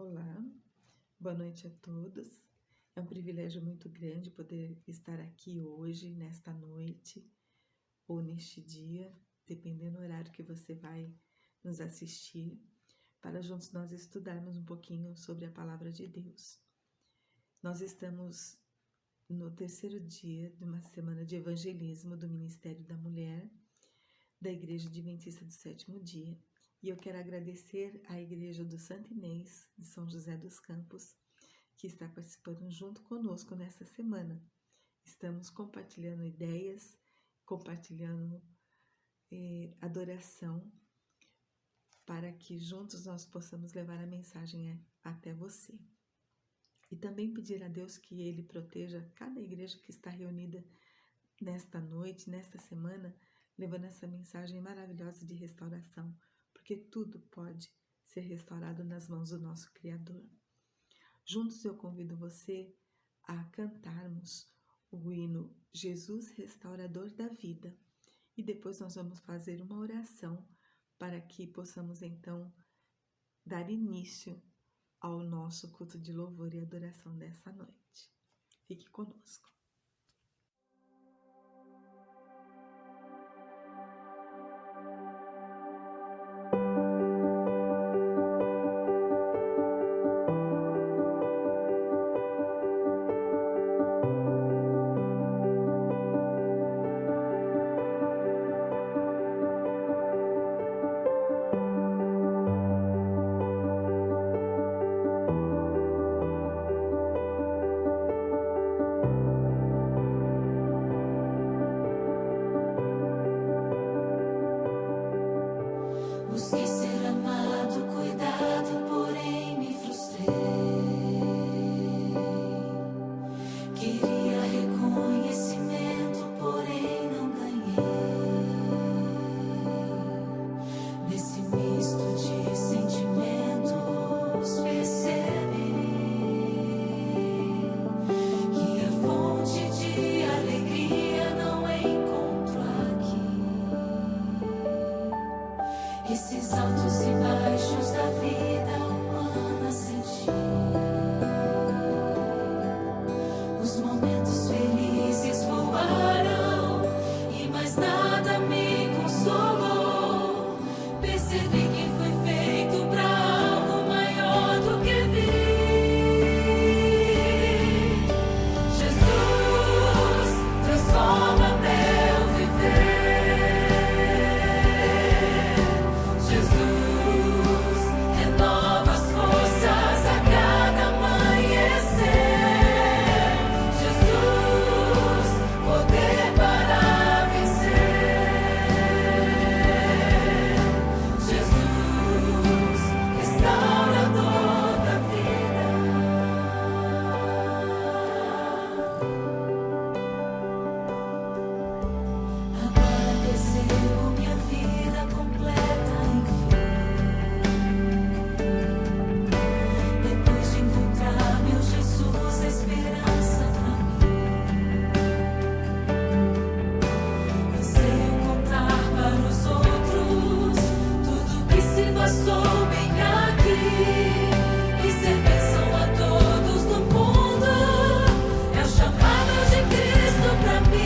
Olá, boa noite a todos. É um privilégio muito grande poder estar aqui hoje, nesta noite, ou neste dia, dependendo do horário que você vai nos assistir, para juntos nós estudarmos um pouquinho sobre a Palavra de Deus. Nós estamos no terceiro dia de uma semana de evangelismo do Ministério da Mulher, da Igreja Adventista do Sétimo Dia. E eu quero agradecer à Igreja do Santo Inês, de São José dos Campos, que está participando junto conosco nessa semana. Estamos compartilhando ideias, compartilhando adoração, para que juntos nós possamos levar a mensagem até você. E também pedir a Deus que Ele proteja cada igreja que está reunida nesta noite, nesta semana, levando essa mensagem maravilhosa de restauração, porque tudo pode ser restaurado nas mãos do nosso Criador. Juntos eu convido você a cantarmos o hino Jesus Restaurador da Vida. E depois nós vamos fazer uma oração para que possamos então dar início ao nosso culto de louvor e adoração dessa noite. Fique conosco. Busquei ser amado, cuidado, porém me frustrei. Queria reconhecimento, porém não ganhei. Nesse misto de sentimentos percebi que a fonte de alegria não encontro aqui. Esses altos e baixos da vida humana senti. Os momentos felizes voaram e mais nada me consolou. Percebi que fui feito para algo maior do que vi. Jesus transforma meu viver. Jesus renova as forças a cada amanhecer. Jesus, poder para vencer. Jesus, restaurador da vida. Agora percebo minha vida completa, enfim. Depois de encontrar meu Jesus, a esperança pra mim. Anseio contar para os outros tudo que se passou bem aqui. E ser bênção a todos no mundo é o chamado de Cristo pra mim.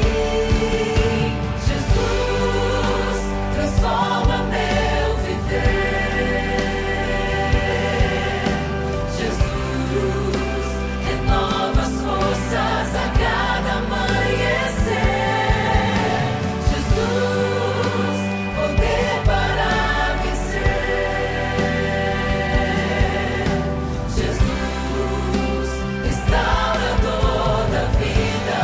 Jesus transforma meu viver. Jesus renova as forças a cada amanhecer. Jesus, poder para vencer. Jesus, restaurador da vida.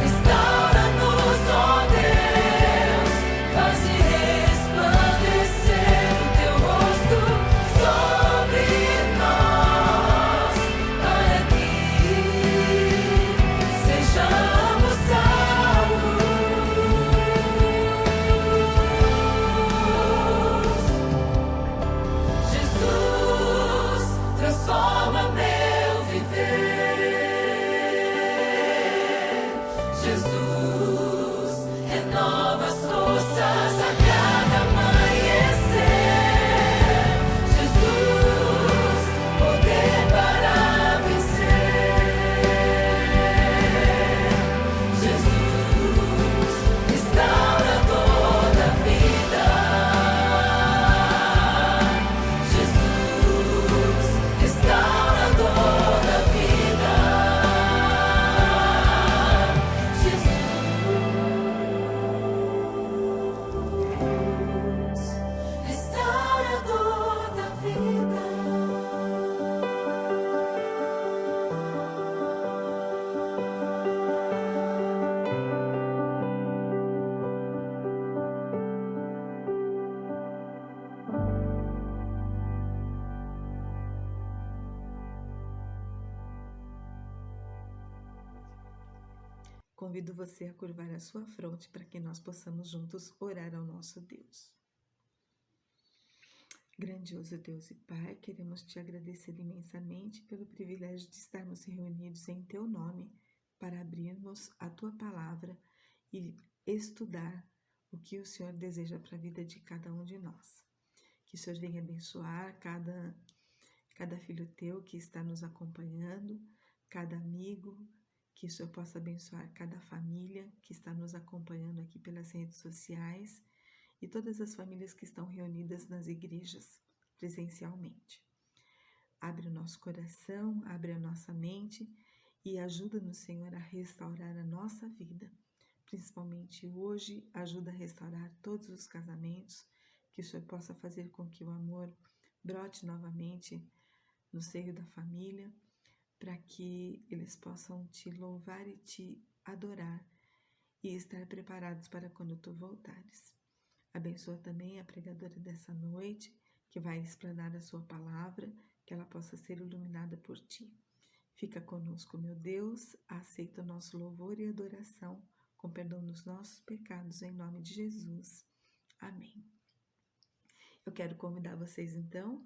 Restaura-nos, ó Deus, faze resplandecer o teu rosto sobre nós, para que sejamos salvos. Jesus transforma meu viver. Jesus renova as forças a cada amanhecer. Convido você a curvar a sua fronte para que nós possamos juntos orar ao nosso Deus. Grandioso Deus e Pai, queremos te agradecer imensamente pelo privilégio de estarmos reunidos em teu nome para abrirmos a tua palavra e estudar o que o Senhor deseja para a vida de cada um de nós. Que o Senhor venha abençoar cada filho teu que está nos acompanhando, cada amigo, que o Senhor possa abençoar cada família que está nos acompanhando aqui pelas redes sociais e todas as famílias que estão reunidas nas igrejas presencialmente. Abre o nosso coração, abre a nossa mente e ajuda-nos, Senhor, a restaurar a nossa vida. Principalmente hoje, ajuda a restaurar todos os casamentos, que o Senhor possa fazer com que o amor brote novamente no seio da família, para que eles possam te louvar e te adorar e estar preparados para quando tu voltares. Abençoa também a pregadora dessa noite, que vai explanar a sua palavra, que ela possa ser iluminada por ti. Fica conosco, meu Deus, aceita o nosso louvor e adoração, com perdão dos nossos pecados, em nome de Jesus. Amém. Eu quero convidar vocês, então,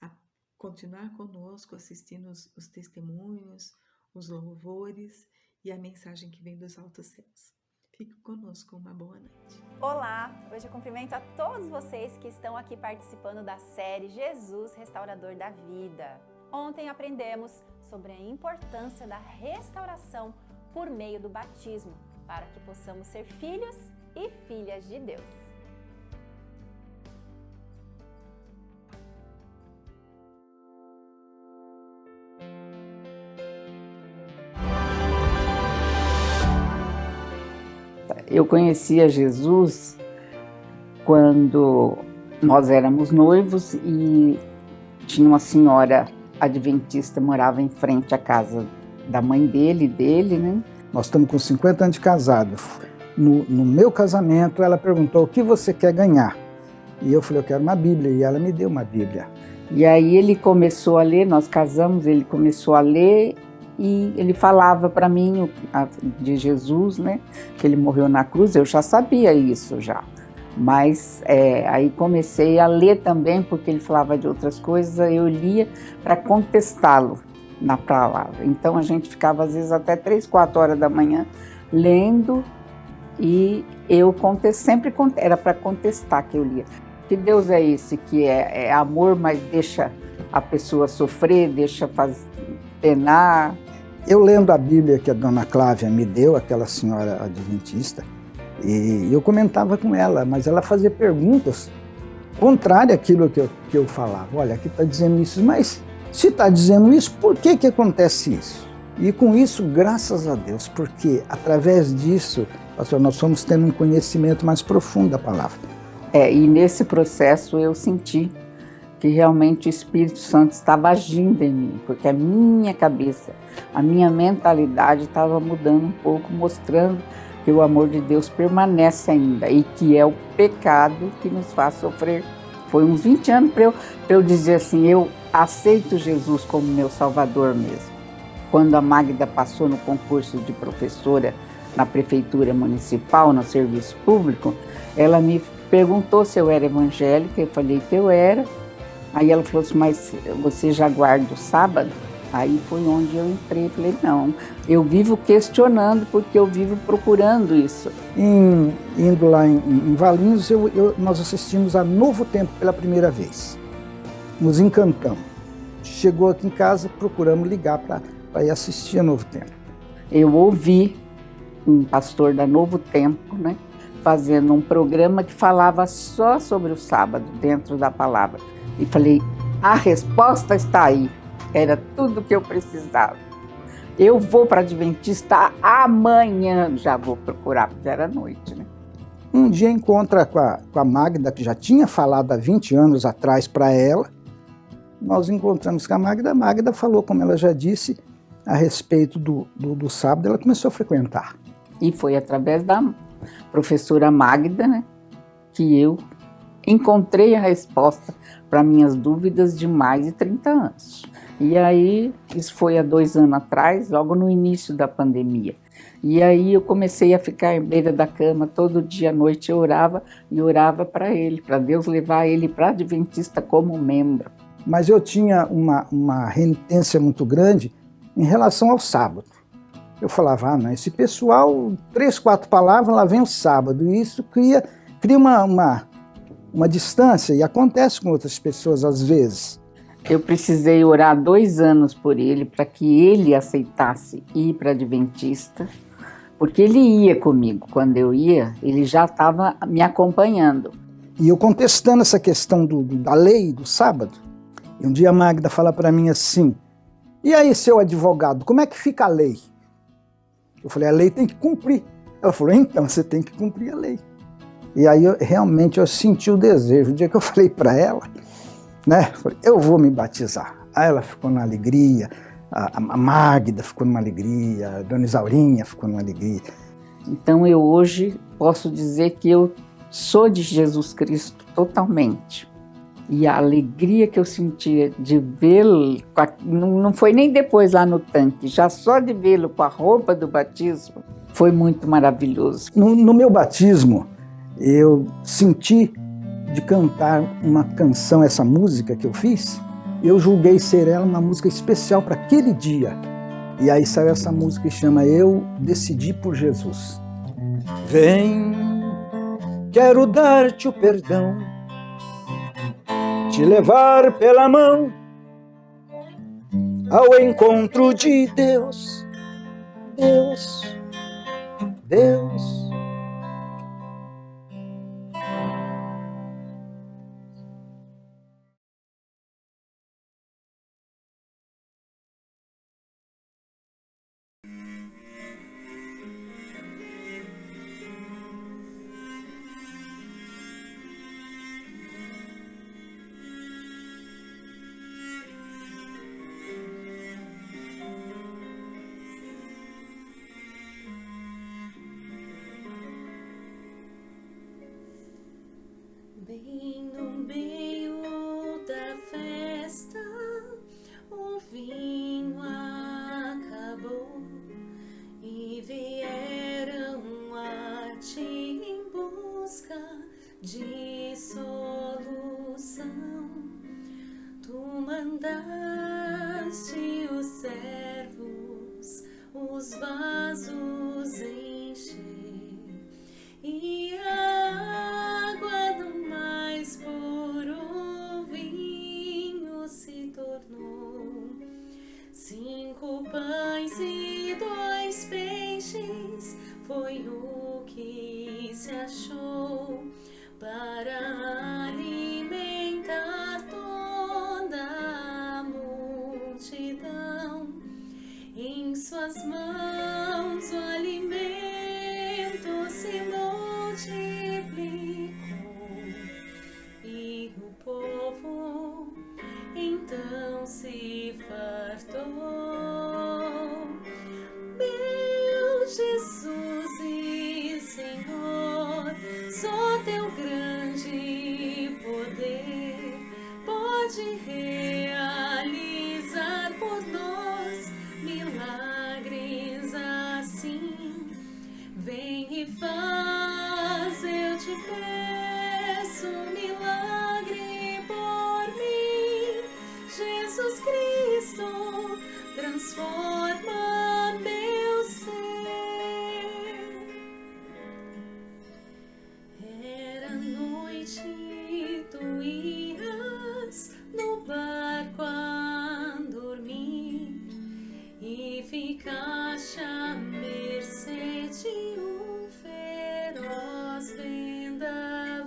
a continuar conosco, assistindo os testemunhos, os louvores e a mensagem que vem dos altos céus. Fique conosco, uma boa noite. Olá, hoje eu cumprimento a todos vocês que estão aqui participando da série Jesus Restaurador da Vida. Ontem aprendemos sobre a importância da restauração por meio do batismo, para que possamos ser filhos e filhas de Deus. Eu conhecia Jesus quando nós éramos noivos e tinha uma senhora adventista, morava em frente à casa da mãe dele, né? Nós estamos com 50 anos de casado. No meu casamento, ela perguntou: o que você quer ganhar? E eu falei: eu quero uma Bíblia. E ela me deu uma Bíblia. E aí ele começou a ler, nós casamos, ele começou a ler e ele falava para mim de Jesus, né? Que ele morreu na cruz. Eu já sabia isso já. Mas aí comecei a ler também, porque ele falava de outras coisas, eu lia para contestá-lo na palavra. Então a gente ficava às vezes até 3, 4 horas da manhã lendo e eu sempre era para contestar que eu lia. Que Deus é esse que é amor, mas deixa a pessoa sofrer, deixa penar. Eu lendo a Bíblia que a dona Clávia me deu, aquela senhora adventista, e eu comentava com ela, mas ela fazia perguntas contrárias àquilo que eu falava. Olha, aqui está dizendo isso, mas se está dizendo isso, por que acontece isso? E com isso, graças a Deus, porque através disso, pastor, nós fomos tendo um conhecimento mais profundo da palavra. E nesse processo eu senti que realmente o Espírito Santo estava agindo em mim, porque a minha cabeça, a minha mentalidade estava mudando um pouco, mostrando que o amor de Deus permanece ainda e que é o pecado que nos faz sofrer. Foi uns 20 anos para eu dizer assim: eu aceito Jesus como meu Salvador mesmo. Quando a Magda passou no concurso de professora na Prefeitura Municipal, no serviço público, ela me perguntou se eu era evangélica, eu falei que eu era. Aí ela falou assim: mas você já guarda o sábado? Aí foi onde eu entrei, falei: não, eu vivo questionando porque eu vivo procurando isso. Indo lá em Valinhos, nós assistimos a Novo Tempo pela primeira vez. Nos encantamos. Chegou aqui em casa, procuramos ligar para ir assistir a Novo Tempo. Eu ouvi um pastor da Novo Tempo, né, fazendo um programa que falava só sobre o sábado, dentro da palavra. E falei: a resposta está aí. Era tudo o que eu precisava. Eu vou para a Adventista amanhã, já vou procurar, porque era noite, né? Um dia encontra com a Magda, que já tinha falado há 20 anos atrás para ela. Nós encontramos com a Magda falou, como ela já disse, a respeito do sábado, ela começou a frequentar. E foi através da professora Magda, né, que eu encontrei a resposta para minhas dúvidas de mais de 30 anos. E aí, isso foi há 2 anos atrás, logo no início da pandemia. E aí eu comecei a ficar à beira da cama, todo dia à noite eu orava e orava para ele, para Deus levar ele para a Adventista como membro. Mas eu tinha uma renitência muito grande em relação ao sábado. Eu falava, não, esse pessoal, 3, 4 palavras, lá vem o sábado. E isso cria uma distância, e acontece com outras pessoas às vezes. Eu precisei orar 2 anos por ele, para que ele aceitasse ir para a Adventista, porque ele ia comigo. Quando eu ia, ele já estava me acompanhando. E eu contestando essa questão da lei do sábado, e um dia a Magda fala para mim assim, e aí, seu advogado, como é que fica a lei? Eu falei, a lei tem que cumprir. Ela falou, então você tem que cumprir a lei. E aí realmente eu senti o desejo. O dia que eu falei para ela, né, falei, eu vou me batizar. Aí ela ficou na alegria, a Magda ficou numa alegria, a Dona Isaurinha ficou numa alegria. Então eu hoje posso dizer que eu sou de Jesus Cristo totalmente. E a alegria que eu sentia de vê-lo, não foi nem depois lá no tanque, já só de vê-lo com a roupa do batismo, foi muito maravilhoso. No meu batismo, eu senti de cantar uma canção, essa música que eu fiz, eu julguei ser ela uma música especial para aquele dia. E aí saiu essa música que chama Eu Decidi por Jesus. Vem, quero dar-te o perdão, te levar pela mão ao encontro de Deus, Deus, Deus. Bem no meio da festa, o vinho acabou e vieram a ti em busca de solução. Tu mandaste os servos, os vasos encher e a água do mais puro vinho se tornou. 5 pães e 2 peixes foi o que se achou para alimentar toda a multidão. Em suas mãos o alimento se multiplicou e o povo então se fartou. Meu Jesus e Senhor, só teu grande poder pode realizar por nós milagres assim. Vem e faz, eu te peço, um milagre por mim. Jesus Cristo, transforma meu ser. Era noite, tu ias no barco a dormir e ficaste à mercê de um feroz vendaval.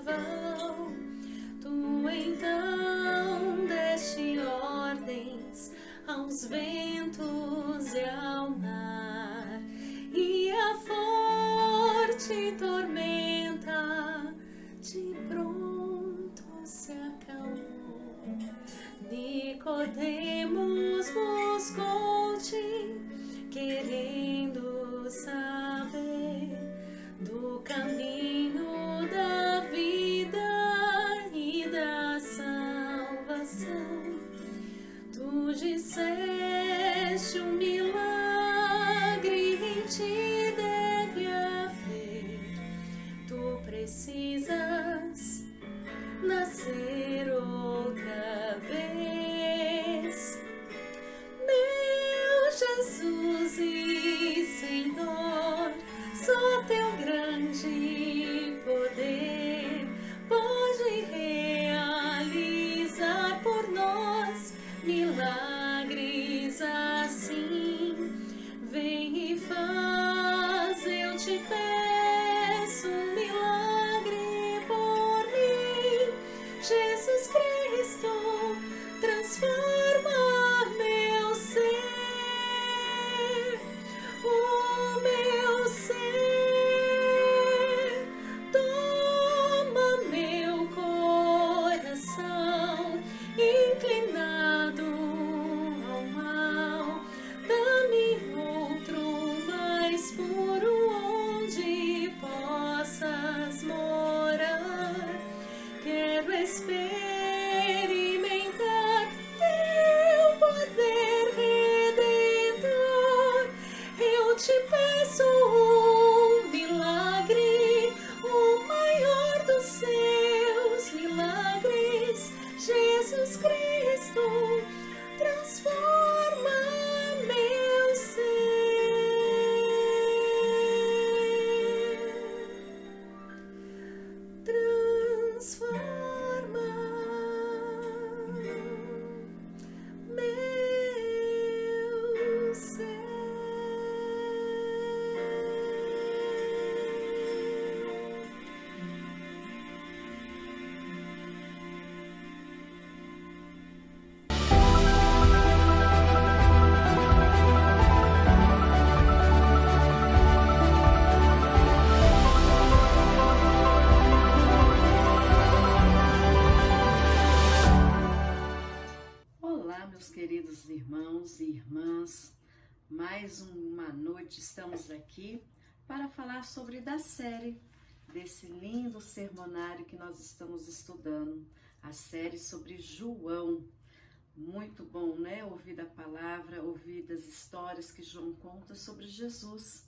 Mais uma noite estamos aqui para falar sobre da série desse lindo sermonário que nós estamos estudando, a série sobre João. Muito bom, né? Ouvir da palavra, ouvir das histórias que João conta sobre Jesus.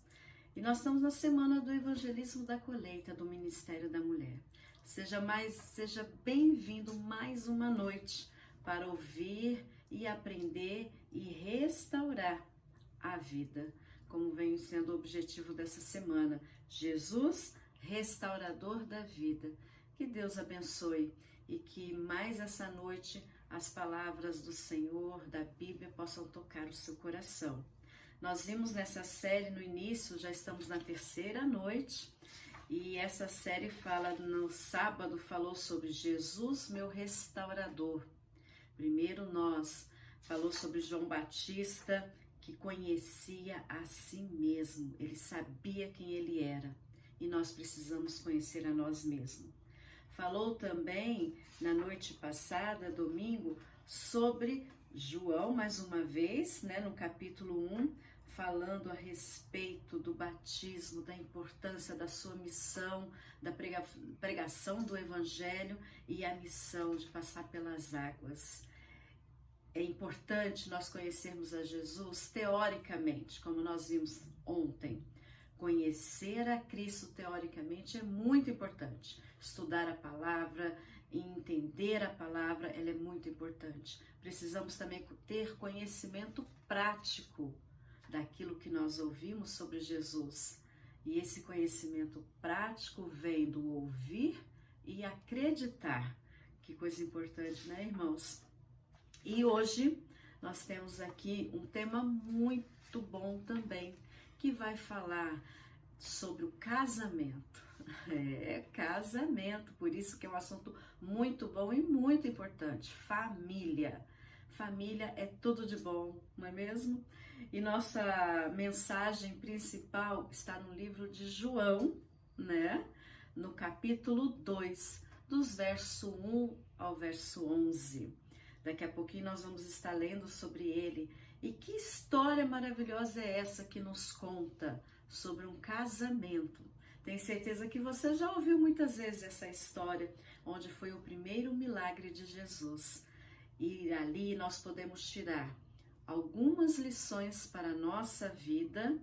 E nós estamos na semana do evangelismo da colheita do Ministério da Mulher. Seja bem-vindo mais uma noite para ouvir e aprender e restaurar a vida, como vem sendo o objetivo dessa semana. Jesus, restaurador da vida. Que Deus abençoe e que mais essa noite as palavras do Senhor, da Bíblia, possam tocar o seu coração. Nós vimos nessa série no início, já estamos na terceira noite, e essa série fala, no sábado, falou sobre Jesus, meu restaurador. Primeiro falou sobre João Batista, que conhecia a si mesmo, ele sabia quem ele era, e nós precisamos conhecer a nós mesmos. Falou também, na noite passada, domingo, sobre João, mais uma vez, né, no capítulo 1, falando a respeito do batismo, da importância da sua missão, da pregação do Evangelho e a missão de passar pelas águas. É importante nós conhecermos a Jesus teoricamente, como nós vimos ontem. Conhecer a Cristo teoricamente é muito importante. Estudar a palavra e entender a palavra, ela é muito importante. Precisamos também ter conhecimento prático daquilo que nós ouvimos sobre Jesus. E esse conhecimento prático vem do ouvir e acreditar. Que coisa importante, né, irmãos? E hoje nós temos aqui um tema muito bom também, que vai falar sobre o casamento. Casamento, por isso que é um assunto muito bom e muito importante. Família. Família é tudo de bom, não é mesmo? E nossa mensagem principal está no livro de João, né? No capítulo 2, dos versos 1 ao verso 11. Daqui a pouquinho nós vamos estar lendo sobre ele. E que história maravilhosa é essa que nos conta sobre um casamento? Tenho certeza que você já ouviu muitas vezes essa história, onde foi o primeiro milagre de Jesus. E ali nós podemos tirar algumas lições para a nossa vida,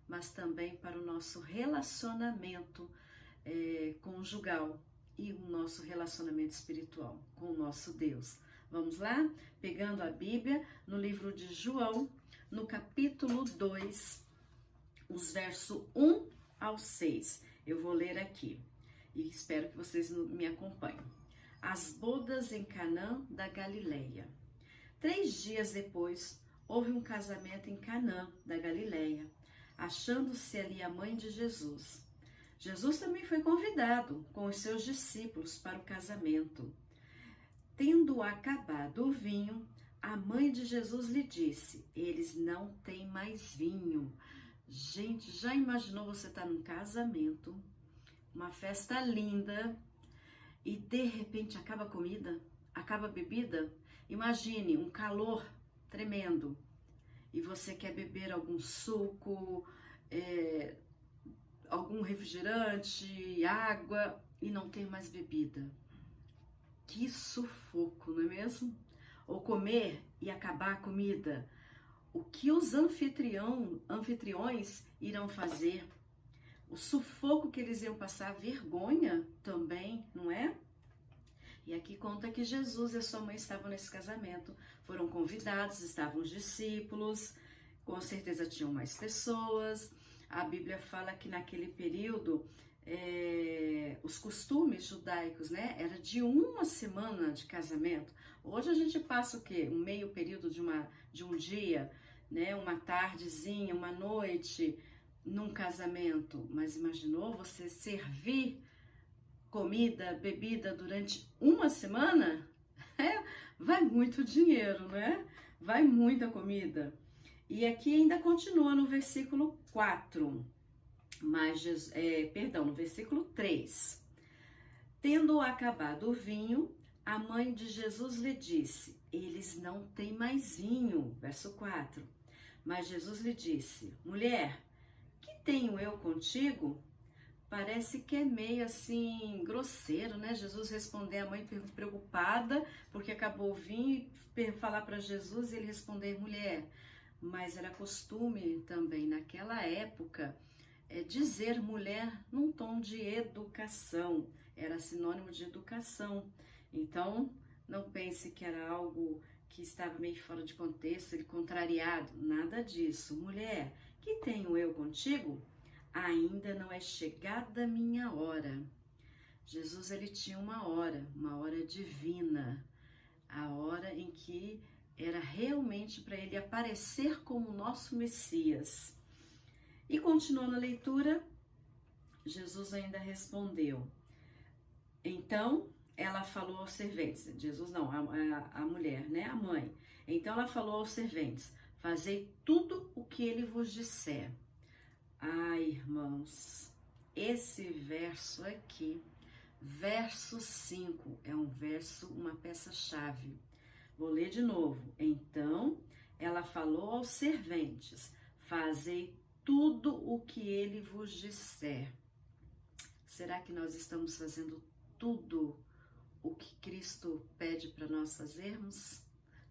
mas também para o nosso relacionamento conjugal e o nosso relacionamento espiritual com o nosso Deus. Vamos lá? Pegando a Bíblia, no livro de João, no capítulo 2, os versos 1 ao 6. Eu vou ler aqui e espero que vocês me acompanhem. As bodas em Canaã da Galileia. 3 dias depois, houve um casamento em Canaã da Galileia, achando-se ali a mãe de Jesus. Jesus também foi convidado com os seus discípulos para o casamento. Tendo acabado o vinho, a mãe de Jesus lhe disse: eles não têm mais vinho. Gente, já imaginou você estar num casamento, uma festa linda, e de repente acaba a comida, acaba a bebida? Imagine um calor tremendo e você quer beber algum suco, algum refrigerante, água, e não tem mais bebida. Que sufoco, não é mesmo? Ou comer e acabar a comida. O que os anfitriões irão fazer? O sufoco que eles iam passar, vergonha também, não é? E aqui conta que Jesus e a sua mãe estavam nesse casamento, foram convidados, estavam os discípulos, com certeza tinham mais pessoas. A Bíblia fala que naquele período, os costumes judaicos, né, era de 1 semana de casamento. Hoje a gente passa o quê? Um meio período de um dia, né, uma tardezinha, uma noite num casamento. Mas imaginou você servir comida, bebida durante 1 semana? Vai muito dinheiro, né? Vai muita comida. E aqui ainda continua no versículo 4. No versículo 3. Tendo acabado o vinho, a mãe de Jesus lhe disse: eles não têm mais vinho. Verso 4. Mas Jesus lhe disse: mulher, que tenho eu contigo? Parece que é meio assim grosseiro, né? Jesus responder, a mãe preocupada, porque acabou vir falar para Jesus e ele responder: mulher. Mas era costume também naquela época dizer mulher num tom de educação, era sinônimo de educação. Então, não pense que era algo que estava meio fora de contexto, ele contrariado, nada disso. Mulher, que tenho eu contigo? Ainda não é chegada a minha hora. Jesus, ele tinha uma hora divina, a hora em que era realmente para ele aparecer como nosso Messias. E continuando a leitura, Jesus ainda respondeu. Então, ela falou aos serventes, Jesus não, a mulher, né, a mãe. Então ela falou aos serventes: fazei tudo o que ele vos disser. Ai, irmãos, esse verso aqui, verso 5, é um verso, uma peça-chave. Vou ler de novo. Então, ela falou aos serventes: fazei tudo o que ele vos disser. Será que nós estamos fazendo tudo o que Cristo pede para nós fazermos?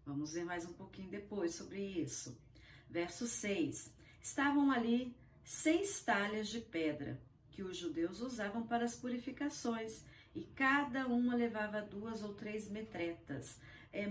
Vamos ver mais um pouquinho depois sobre isso. Verso 6. Estavam ali 6 talhas de pedra, que os judeus usavam para as purificações, e cada uma levava 2 ou 3 metretas.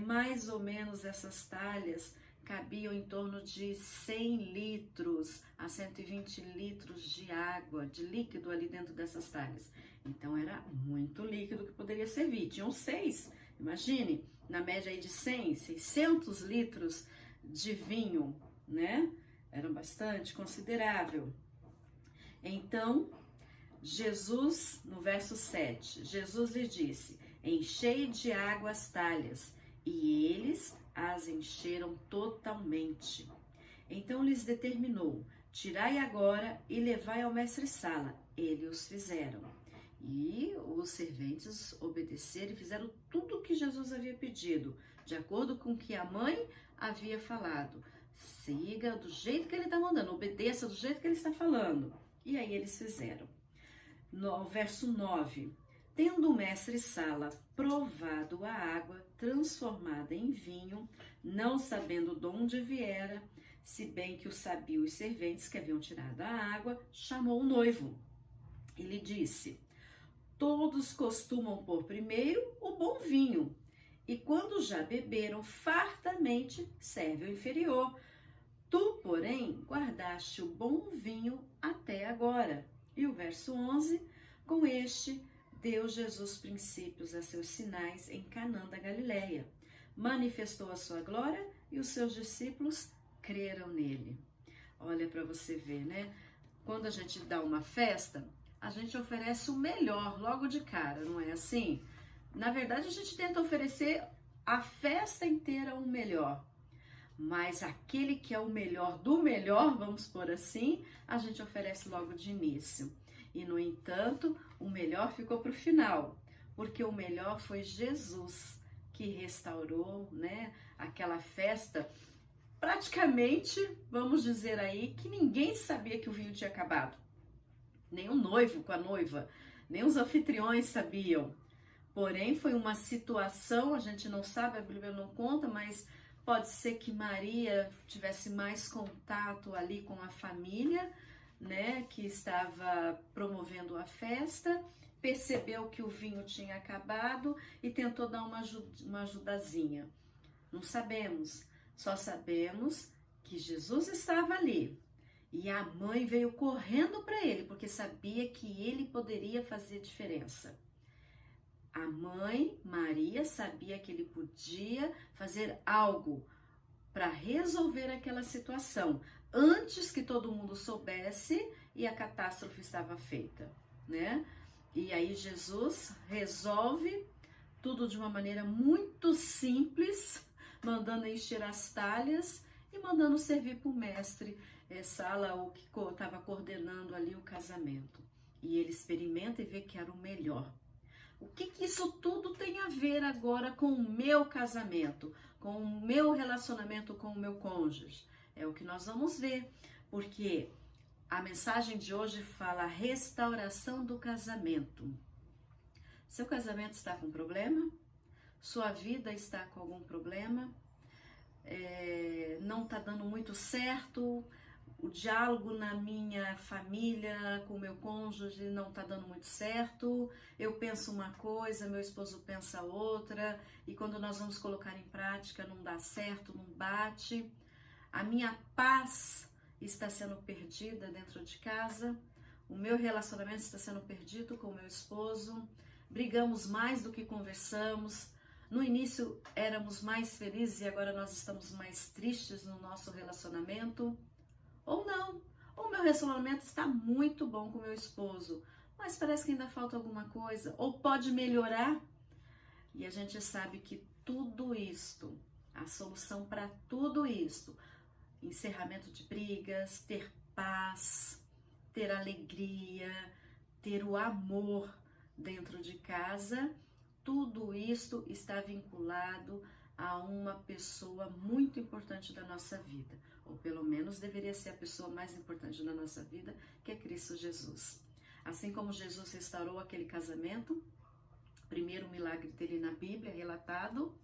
Mais ou menos essas talhas cabiam em torno de 100 litros a 120 litros de água, de líquido ali dentro dessas talhas. Então era muito líquido que poderia servir. Tinham 6, imagine, na média aí de 100, 600 litros de vinho, né? Era bastante considerável. Então, Jesus, no verso 7, Jesus lhe disse: enchei de água as talhas, e eles as encheram totalmente. Então lhes determinou: tirai agora e levai ao mestre-sala. Eles os fizeram. E os serventes obedeceram e fizeram tudo o que Jesus havia pedido, de acordo com o que a mãe havia falado. Siga do jeito que ele está mandando, obedeça do jeito que ele está falando. E aí eles fizeram. No verso 9, tendo o mestre-sala provado a água transformada em vinho, não sabendo de onde viera, se bem que o sabiam os serventes que haviam tirado a água, chamou o noivo. Ele disse: todos costumam pôr primeiro o bom vinho, e quando já beberam fartamente, serve o inferior. Tu, porém, guardaste o bom vinho até agora. E o verso 11, com este deu Jesus princípios a seus sinais em Canaã da Galileia. Manifestou a sua glória e os seus discípulos creram nele. Olha para você ver, né? Quando a gente dá uma festa, a gente oferece o melhor logo de cara, não é assim? Na verdade, a gente tenta oferecer a festa inteira o melhor. Mas aquele que é o melhor do melhor, vamos por assim, a gente oferece logo de início. E, no entanto, o melhor ficou para o final, porque o melhor foi Jesus, que restaurou, né, aquela festa. Praticamente, vamos dizer aí, que ninguém sabia que o vinho tinha acabado. Nem o noivo com a noiva, nem os anfitriões sabiam. Porém, foi uma situação, a gente não sabe, a Bíblia não conta, mas pode ser que Maria tivesse mais contato ali com a família, né, que estava promovendo a festa, percebeu que o vinho tinha acabado e tentou dar uma ajudazinha. Não sabemos, só sabemos que Jesus estava ali e a mãe veio correndo para ele, porque sabia que ele poderia fazer diferença. A mãe, Maria, sabia que ele podia fazer algo para resolver aquela situação, antes que todo mundo soubesse e a catástrofe estava feita, né? E aí Jesus resolve tudo de uma maneira muito simples, mandando encher as talhas e mandando servir para o mestre sala, o que estava coordenando ali o casamento. E ele experimenta e vê que era o melhor. O que isso tudo tem a ver agora com o meu casamento, com o meu relacionamento com o meu cônjuge? É o que nós vamos ver, porque a mensagem de hoje fala restauração do casamento. Seu casamento está com problema? Sua vida está com algum problema? Não está dando muito certo? O diálogo na minha família, com o meu cônjuge, não está dando muito certo. Eu penso uma coisa, meu esposo pensa outra, e quando nós vamos colocar em prática não dá certo, não bate. A minha paz está sendo perdida dentro de casa, o meu relacionamento está sendo perdido com o meu esposo, brigamos mais do que conversamos. No início éramos mais felizes e agora nós estamos mais tristes no nosso relacionamento. Ou não, ou meu relacionamento está muito bom com meu esposo, mas parece que ainda falta alguma coisa, ou pode melhorar. E a gente sabe que tudo isto, a solução para tudo isto, encerramento de brigas, ter paz, ter alegria, ter o amor dentro de casa, tudo isto está vinculado a uma pessoa muito importante da nossa vida, ou pelo menos deveria ser a pessoa mais importante da nossa vida, que é Cristo Jesus. Assim como Jesus restaurou aquele casamento, primeiro milagre dele na Bíblia relatado,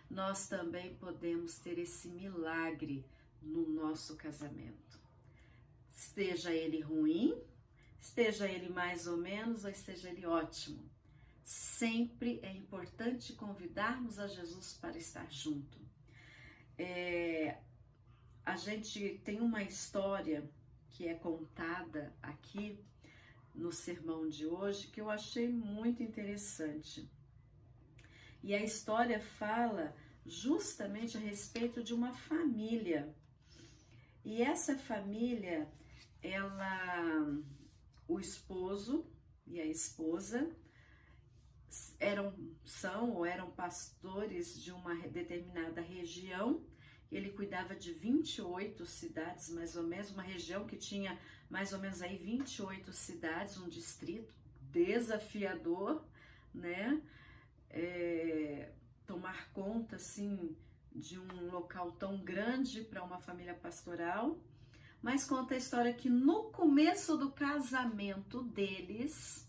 nós também podemos ter esse milagre no nosso casamento. Esteja ele ruim, esteja ele mais ou menos, ou esteja ele ótimo. Sempre é importante convidarmos a Jesus para estar junto. A gente tem uma história que é contada aqui no sermão de hoje que eu achei muito interessante. E a história fala justamente a respeito de uma família. E essa família, o esposo e a esposa eram pastores de uma determinada região. Ele cuidava de 28 cidades, mais ou menos, uma região que tinha mais ou menos aí 28 cidades, um distrito desafiador, né? Tomar conta, assim, de um local tão grande para uma família pastoral. Mas conta a história que no começo do casamento deles,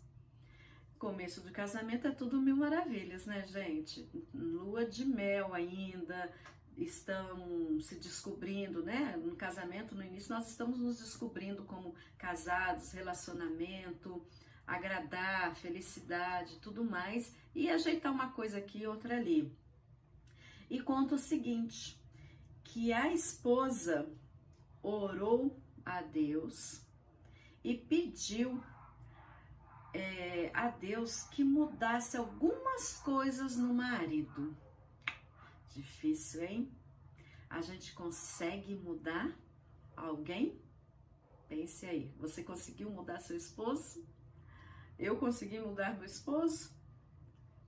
começo do casamento é tudo mil maravilhas, né, gente? Lua de mel ainda, estão se descobrindo, né? No casamento, no início, nós estamos nos descobrindo como casados, relacionamento, agradar, felicidade, tudo mais, e ajeitar uma coisa aqui e outra ali. E conta o seguinte, que a esposa orou a Deus e pediu a Deus que mudasse algumas coisas no marido. Difícil, hein? A gente consegue mudar alguém? Pense aí, você conseguiu mudar seu esposo? Eu consegui mudar meu esposo?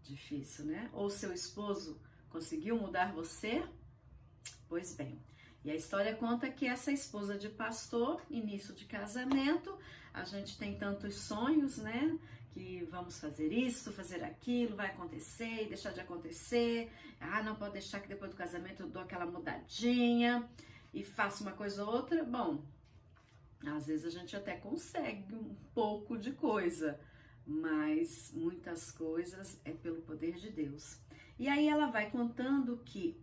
Difícil, né? Ou seu esposo conseguiu mudar você? Pois bem, e a história conta que essa esposa de pastor, início de casamento, a gente tem tantos sonhos, né? Que vamos fazer isso, fazer aquilo, vai acontecer e deixar de acontecer. Ah, não pode deixar que depois do casamento eu dou aquela mudadinha e faço uma coisa ou outra. Bom, às vezes a gente até consegue um pouco de coisa, mas muitas coisas é pelo poder de Deus. E aí ela vai contando que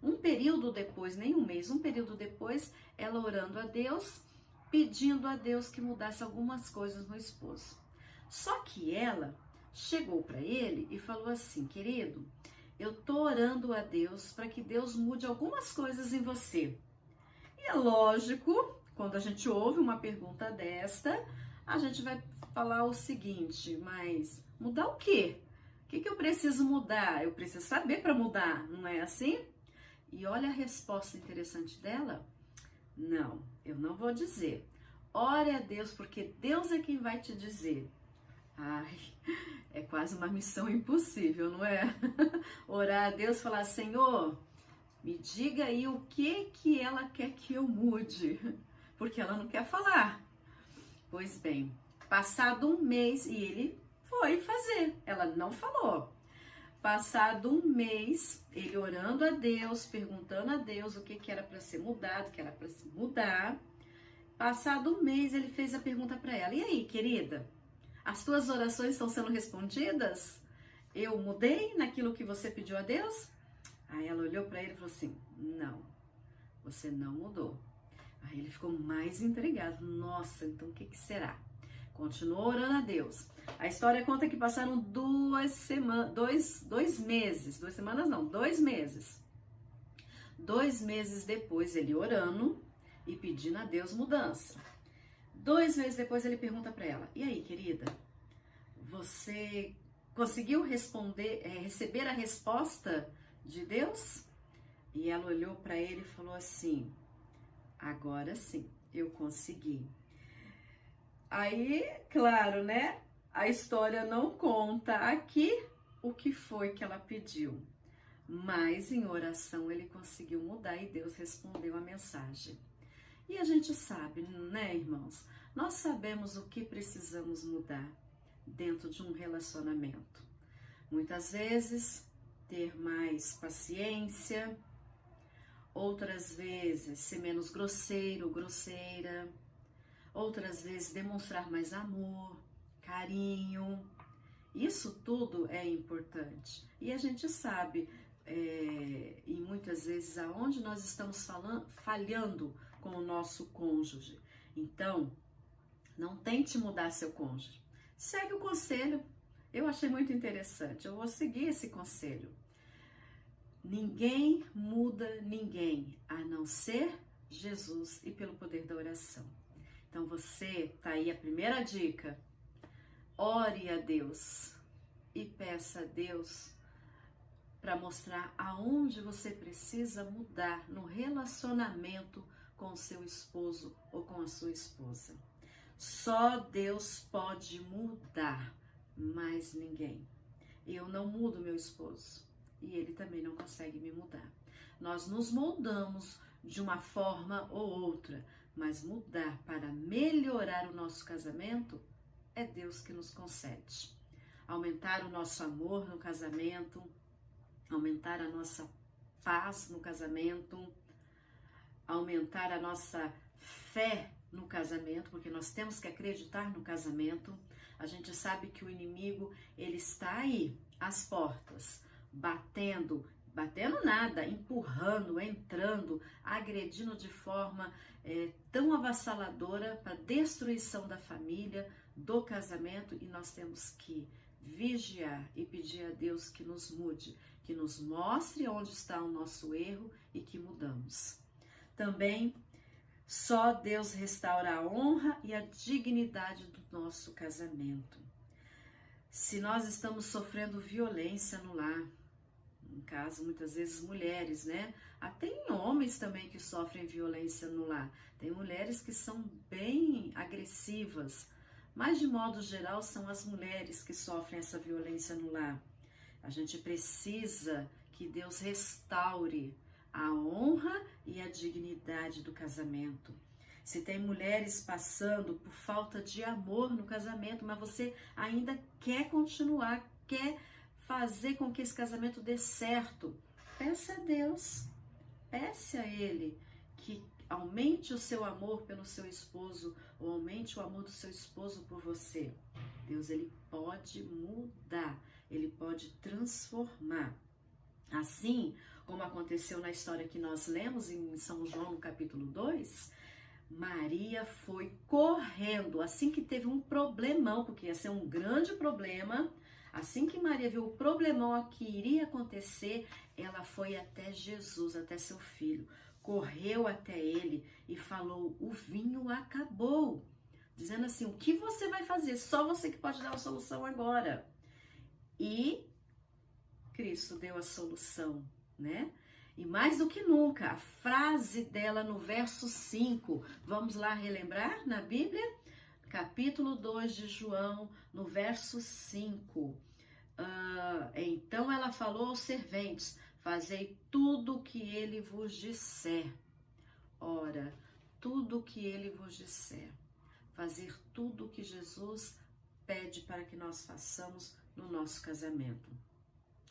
um período depois, nem um mês, um período depois, ela orando a Deus, pedindo a Deus que mudasse algumas coisas no esposo. Só que ela chegou para ele e falou assim: querido, eu tô orando a Deus para que Deus mude algumas coisas em você. E é lógico, quando a gente ouve uma pergunta desta, a gente vai falar o seguinte: mas mudar o quê? O que eu preciso mudar? Eu preciso saber para mudar, não é assim? E olha a resposta interessante dela. Não, eu não vou dizer. Ore a Deus, porque Deus é quem vai te dizer. Ai, é quase uma missão impossível, não é? Orar a Deus e falar: Senhor, me diga aí o que ela quer que eu mude, porque ela não quer falar. Pois bem, passado um mês, e ele foi fazer, ela não falou. Passado um mês, ele orando a Deus, perguntando a Deus o que era para ser mudado, o que era para se mudar. Passado um mês, ele fez a pergunta para ela: e aí, querida, as tuas orações estão sendo respondidas? Eu mudei naquilo que você pediu a Deus? Aí ela olhou para ele e falou assim: não, você não mudou. Aí ele ficou mais intrigado. Nossa, então o que será? Continuou orando a Deus. A história conta que passaram 2 meses. 2 semanas não, 2 meses. 2 meses depois, ele orando e pedindo a Deus mudança. 2 meses depois, ele pergunta para ela: e aí, querida, você conseguiu receber a resposta de Deus? E ela olhou para ele e falou assim: agora sim, eu consegui. Aí, claro, né? A história não conta aqui o que foi que ela pediu, mas em oração ele conseguiu mudar e Deus respondeu a mensagem. E a gente sabe, né, irmãos? Nós sabemos o que precisamos mudar dentro de um relacionamento. Muitas vezes, ter mais paciência, outras vezes ser menos grosseiro, grosseira, outras vezes demonstrar mais amor, carinho. Isso tudo é importante. E a gente sabe, e muitas vezes, aonde nós estamos falhando com o nosso cônjuge. Então, não tente mudar seu cônjuge. Segue o conselho. Eu achei muito interessante. Eu vou seguir esse conselho. Ninguém muda ninguém, a não ser Jesus e pelo poder da oração. Então você, tá aí a primeira dica. Ore a Deus e peça a Deus para mostrar aonde você precisa mudar no relacionamento com o seu esposo ou com a sua esposa. Só Deus pode mudar, mais ninguém. Eu não mudo meu esposo e ele também não consegue me mudar. Nós nos moldamos de uma forma ou outra, mas mudar para melhorar o nosso casamento é Deus que nos concede. Aumentar o nosso amor no casamento, aumentar a nossa paz no casamento, aumentar a nossa fé no casamento, porque nós temos que acreditar no casamento. A gente sabe que o inimigo, ele está aí, às portas, batendo nada, empurrando, entrando, agredindo de forma tão avassaladora para destruição da família, do casamento, e nós temos que vigiar e pedir a Deus que nos mude, que nos mostre onde está o nosso erro e que mudamos. Também, só Deus restaura a honra e a dignidade do nosso casamento. Se nós estamos sofrendo violência no lar, no caso, muitas vezes mulheres, né? Tem homens também que sofrem violência no lar. Tem mulheres que são bem agressivas, mas de modo geral são as mulheres que sofrem essa violência no lar. A gente precisa que Deus restaure a honra e a dignidade do casamento. Se tem mulheres passando por falta de amor no casamento, mas você ainda quer continuar, quer fazer com que esse casamento dê certo, peça a Deus, peça a Ele que aumente o seu amor pelo seu esposo, ou aumente o amor do seu esposo por você. Deus, Ele pode mudar, Ele pode transformar. Assim como aconteceu na história que nós lemos em São João, no capítulo 2, Maria foi correndo, assim que teve um problemão, porque ia ser um grande problema. Assim que Maria viu o problemão que iria acontecer, ela foi até Jesus, até seu filho, correu até ele e falou: o vinho acabou. Dizendo assim: o que você vai fazer? Só você que pode dar a solução agora. E Cristo deu a solução, né? E mais do que nunca, a frase dela no verso 5, vamos lá relembrar na Bíblia? Capítulo 2 de João, no verso 5. Então ela falou aos serventes: fazei tudo o que ele vos disser. Ora, tudo o que ele vos disser. Fazer tudo o que Jesus pede para que nós façamos no nosso casamento.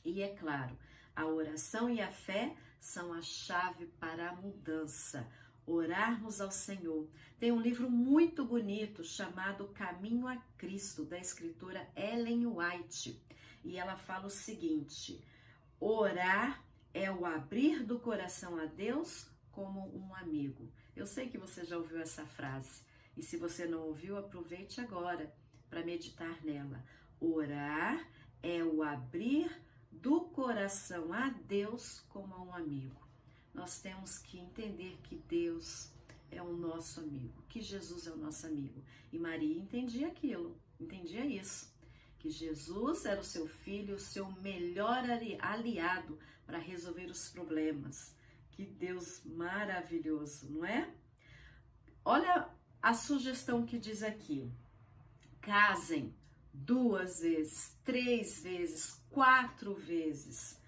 E é claro, a oração e a fé são a chave para a mudança. Orarmos ao Senhor. Tem um livro muito bonito chamado Caminho a Cristo, da escritora Ellen White. E ela fala o seguinte: orar é o abrir do coração a Deus como um amigo. Eu sei que você já ouviu essa frase. E se você não ouviu, aproveite agora para meditar nela. Orar é o abrir do coração a Deus como a um amigo. Nós temos que entender que Deus é o nosso amigo, que Jesus é o nosso amigo. E Maria entendia aquilo, entendia isso, que Jesus era o seu filho, o seu melhor aliado para resolver os problemas. Que Deus maravilhoso, não é? Olha a sugestão que diz aqui: casem 2 vezes, 3 vezes, 4 vezes.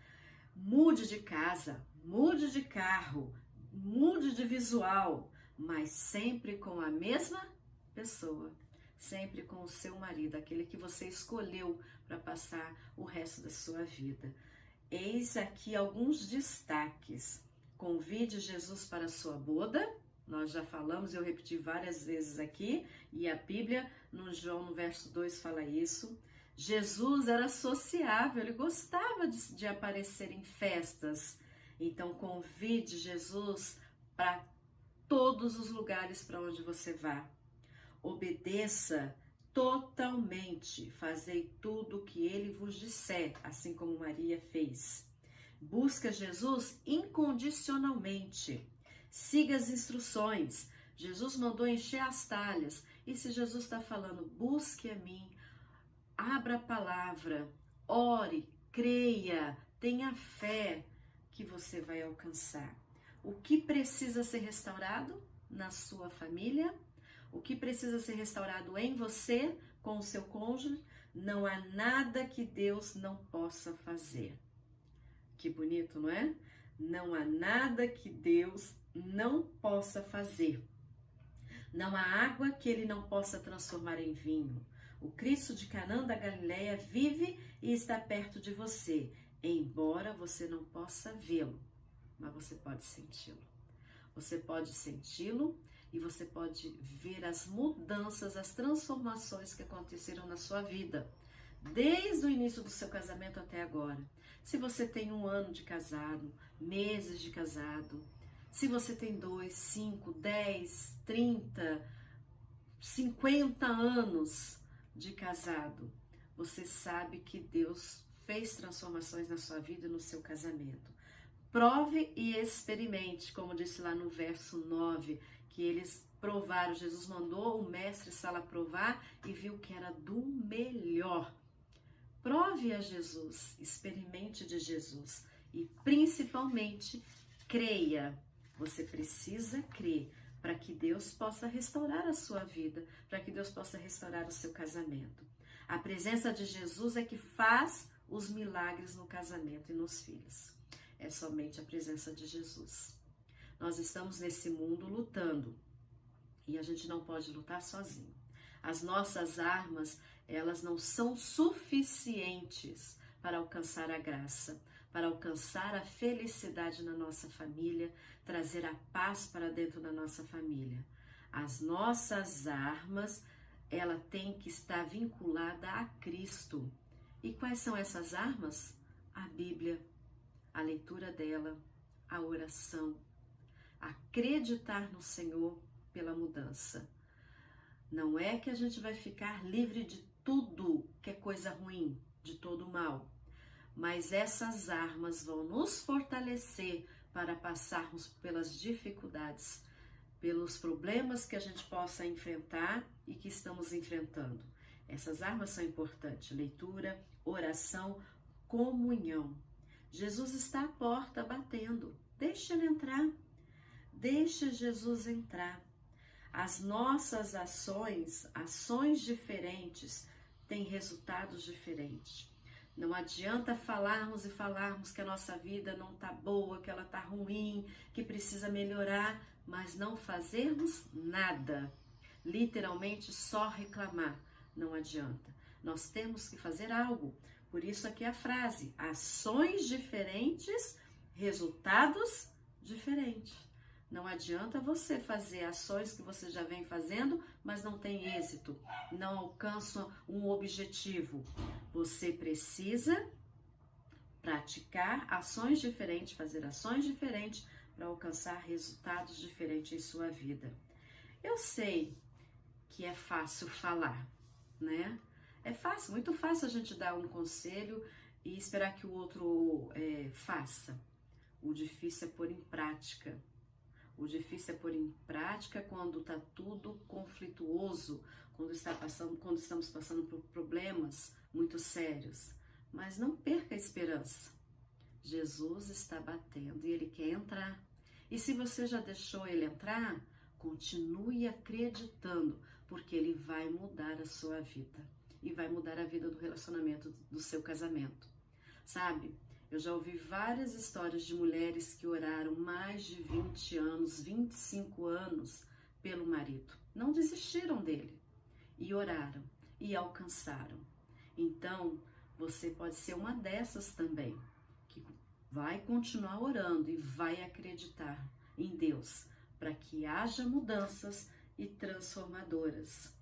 Mude de casa, mude de carro, mude de visual, mas sempre com a mesma pessoa, sempre com o seu marido, aquele que você escolheu para passar o resto da sua vida. Eis aqui alguns destaques. Convide Jesus para a sua boda. Nós já falamos, eu repeti várias vezes aqui, e a Bíblia, no João, no verso 2, fala isso. Jesus era sociável, ele gostava de aparecer em festas. Então, convide Jesus para todos os lugares para onde você vá. Obedeça totalmente, fazei tudo o que ele vos disser, assim como Maria fez. Busca Jesus incondicionalmente. Siga as instruções. Jesus mandou encher as talhas. E se Jesus está falando, busque a mim, abra a palavra, ore, creia, tenha fé que você vai alcançar. O que precisa ser restaurado na sua família? O que precisa ser restaurado em você, com o seu cônjuge? Não há nada que Deus não possa fazer. Que bonito, não é? Não há nada que Deus não possa fazer. Não há água que ele não possa transformar em vinho. O Cristo de Canaã da Galileia vive e está perto de você, embora você não possa vê-lo, mas você pode senti-lo. Você pode senti-lo e você pode ver as mudanças, as transformações que aconteceram na sua vida, desde o início do seu casamento até agora. Se você tem 1 ano de casado, meses de casado, se você tem 2, 5, 10, 30, 50 anos de casado, você sabe que Deus fez transformações na sua vida e no seu casamento. Prove e experimente, como disse lá no verso 9, que eles provaram, Jesus mandou o mestre Sala provar e viu que era do melhor. Prove a Jesus, experimente de Jesus e principalmente creia. Você precisa crer para que Deus possa restaurar a sua vida, para que Deus possa restaurar o seu casamento. A presença de Jesus é que faz os milagres no casamento e nos filhos. É somente a presença de Jesus. Nós estamos nesse mundo lutando e a gente não pode lutar sozinho. As nossas armas, elas não são suficientes para alcançar a graça, para alcançar a felicidade na nossa família, trazer a paz para dentro da nossa família. As nossas armas, ela tem que estar vinculada a Cristo. E quais são essas armas? A Bíblia, a leitura dela, a oração, acreditar no Senhor pela mudança. Não é que a gente vai ficar livre de tudo que é coisa ruim, de todo o mal, mas essas armas vão nos fortalecer para passarmos pelas dificuldades, pelos problemas que a gente possa enfrentar e que estamos enfrentando. Essas armas são importantes: leitura, oração, comunhão. Jesus está à porta batendo. Deixa ele entrar. Deixa Jesus entrar. As nossas ações diferentes, têm resultados diferentes. Não adianta falarmos e falarmos que a nossa vida não está boa, que ela está ruim, que precisa melhorar, mas não fazermos nada. Literalmente só reclamar. Não adianta. Nós temos que fazer algo. Por isso aqui a frase: ações diferentes, resultados diferentes. Não adianta você fazer ações que você já vem fazendo, mas não tem êxito, não alcança um objetivo. Você precisa praticar ações diferentes, fazer ações diferentes para alcançar resultados diferentes em sua vida. Eu sei que é fácil falar, né? É fácil, muito fácil a gente dar um conselho e esperar que o outro faça. O difícil é pôr em prática. O difícil é pôr em prática quando está tudo conflituoso, quando estamos passando por problemas muito sérios. Mas não perca a esperança. Jesus está batendo e Ele quer entrar. E se você já deixou Ele entrar, continue acreditando, porque Ele vai mudar a sua vida. E vai mudar a vida do relacionamento do seu casamento. Sabe? Eu já ouvi várias histórias de mulheres que oraram mais de 20 anos, 25 anos pelo marido. Não desistiram dele. E oraram. E alcançaram. Então, você pode ser uma dessas também, que vai continuar orando e vai acreditar em Deus, para que haja mudanças e transformadoras.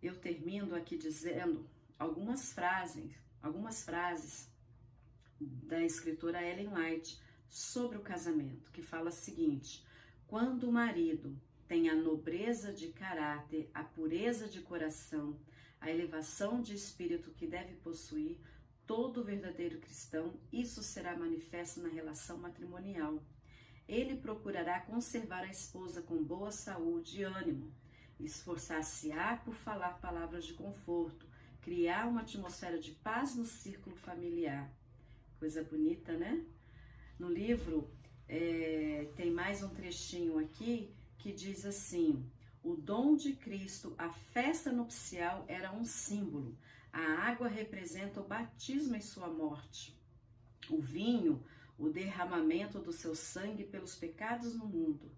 Eu termino aqui dizendo algumas frases da escritora Ellen White sobre o casamento, que fala o seguinte: quando o marido tem a nobreza de caráter, a pureza de coração, a elevação de espírito que deve possuir todo verdadeiro cristão, isso será manifesto na relação matrimonial. Ele procurará conservar a esposa com boa saúde e ânimo, esforçar-se-á por falar palavras de conforto, criar uma atmosfera de paz no círculo familiar. Coisa bonita, né? No livro tem mais um trechinho aqui que diz assim: o dom de Cristo, a festa nupcial, era um símbolo. A água representa o batismo em sua morte. O vinho, o derramamento do seu sangue pelos pecados no mundo.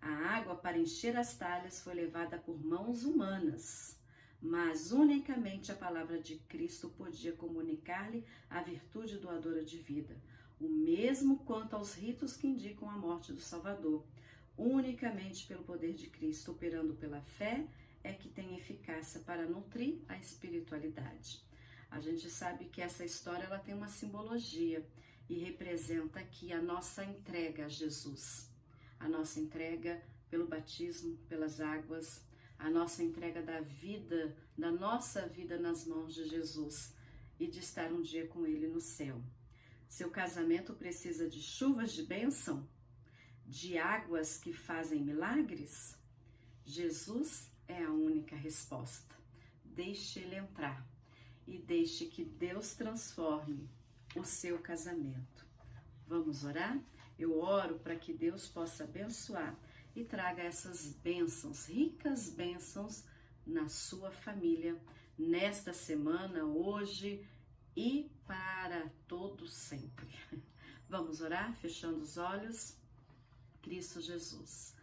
A água para encher as talhas foi levada por mãos humanas, mas unicamente a palavra de Cristo podia comunicar-lhe a virtude doadora de vida. O mesmo quanto aos ritos que indicam a morte do Salvador. Unicamente pelo poder de Cristo, operando pela fé, é que tem eficácia para nutrir a espiritualidade. A gente sabe que essa história ela tem uma simbologia e representa aqui a nossa entrega a Jesus. A nossa entrega pelo batismo, pelas águas, a nossa entrega da nossa vida nas mãos de Jesus e de estar um dia com Ele no céu. Seu casamento precisa de chuvas de bênção, de águas que fazem milagres? Jesus é a única resposta. Deixe Ele entrar e deixe que Deus transforme o seu casamento. Vamos orar? Eu oro para que Deus possa abençoar e traga essas bênçãos, ricas bênçãos na sua família, nesta semana, hoje e para todo sempre. Vamos orar, fechando os olhos. Cristo Jesus,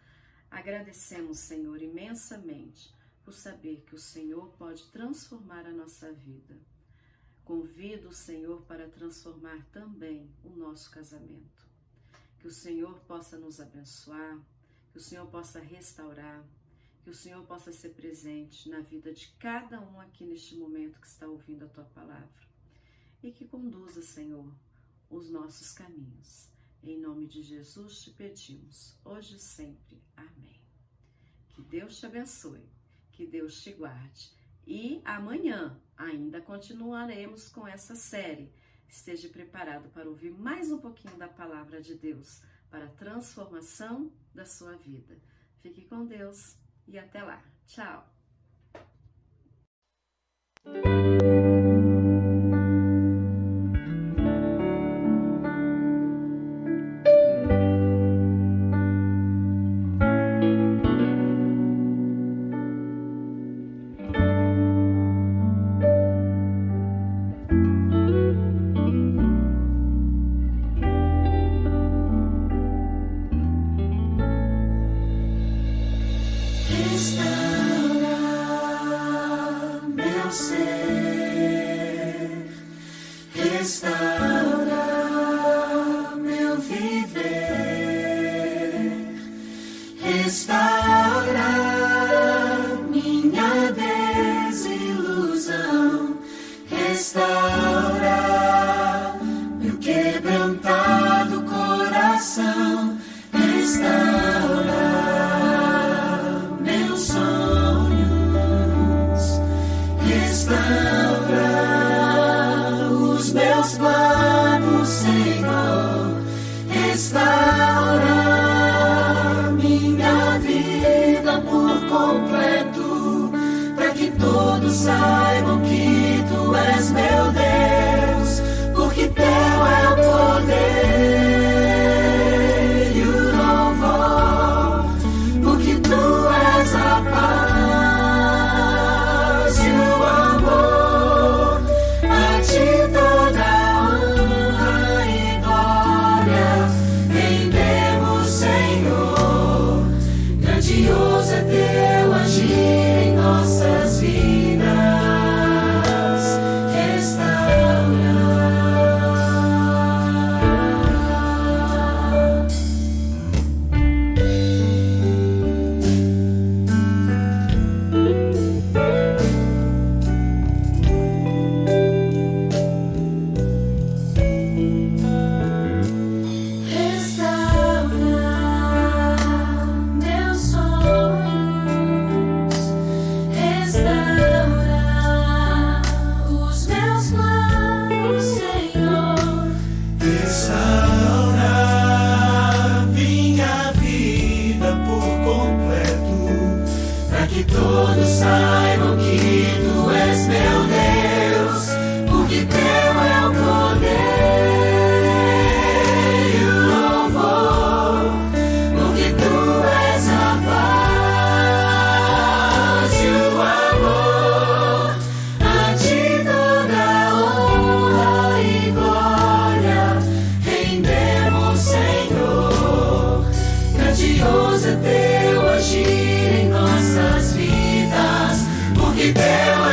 agradecemos, Senhor, imensamente por saber que o Senhor pode transformar a nossa vida. Convido o Senhor para transformar também o nosso casamento. Que o Senhor possa nos abençoar, que o Senhor possa restaurar, que o Senhor possa ser presente na vida de cada um aqui neste momento que está ouvindo a Tua palavra. E que conduza, Senhor, os nossos caminhos. Em nome de Jesus te pedimos, hoje e sempre. Amém. Que Deus te abençoe, que Deus te guarde. E amanhã ainda continuaremos com essa série. Esteja preparado para ouvir mais um pouquinho da palavra de Deus para a transformação da sua vida. Fique com Deus e até lá. Tchau! Restaura. todos saibam que tu és meu Deus, porque teu é o poder e o louvor, porque tu és a paz e o amor. A ti toda honra e glória rendemos, Senhor. Grandioso é teu agir em nossas vidas. Que todos saibam que tu és meu Deus, porque teu é o poder e o louvor, porque tu és a paz e o amor. A ti toda honra e glória rendemos, Senhor. Grandioso é teu agir em nossas vidas, porque teu